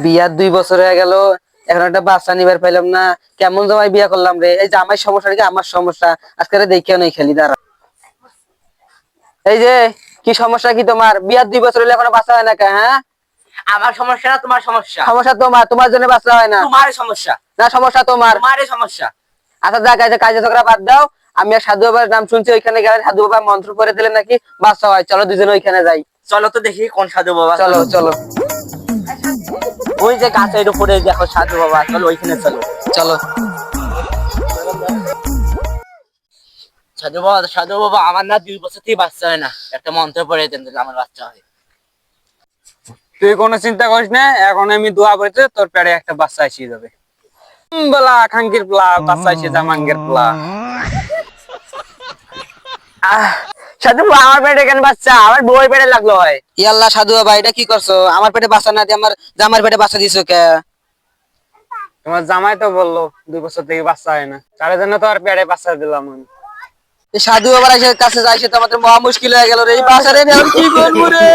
বিয়ার 2 বছর হয়ে গেল, এখন একটা বাচ্চা নিবার পাইলাম না। কেমন জামাই বিয়া করলাম রে। এই জামাই সমস্যা নাকি আমার সমস্যা? আজকে দেখিও নাই খালি দাঁড়া। এই যে কি সমস্যা কি তোমার? বিয়ার 2 বছর হলে এখনো বাচ্চা হয় না কে? হ্যাঁ, আমার সমস্যা না তোমার সমস্যা। সমস্যা তোমার, তোমার জন্য বাচ্চা হয় না। তোমারই সমস্যা। না, সমস্যা তোমার। তোমারই সমস্যা। আচ্ছা যা, কাজে কাজে ঝগড়া বাদ দাও। আমি এক সাধু বাবার নাম শুনছি, ওইখানে গেলে সাধু বাবা মন্ত্র করে দিলে নাকি বাচ্চা হয়। চলো দুজনে ওইখানে যাই। চলো তো দেখি কোন সাধু বাবা। চলো চলো ওই যে গাছের উপরে দেখো সাধু বাবা, চলো ওইখানে চলো। চলো। সাধু বাবা, সাধু বাবা, আমার না 2 বছর থেকে বাচ্চা হয় না, একটা মন্ত্র পড়ে দেন তাহলে আমার বাচ্চা হয়। তুই কোনো চিন্তা করিস না, এখন আমি দোয়া করিতে তোর পেটে একটা বাচ্চা এসে যাবে। বলা আকাঙ্ক্ষীর প্লা বাচ্চা এসে জামাঙ্গের প্লা। সাধু বাবা, আমার পেটে কেন বাচ্চা? আমার বউয়ের পেটে লাগলো হয়। ইয়াল্লা সাধু বাবা, এটা কি করছো? আমার পেটে বাচ্চা না দিয়ে আমার জামার পেটে বাচ্চা দিছো কে? তোমার জামাই তো বললো 2 বছর থেকে বাচ্চা হয় না, তার জন্য তো আর পেটে বাচ্চা দিলাম আমি। এই সাধু বাবার কাছে যাইছে তো আমাদের মহা মুশকিল হয়ে গেল রে। এই বাচ্চা রে, আমি কি করবো রে?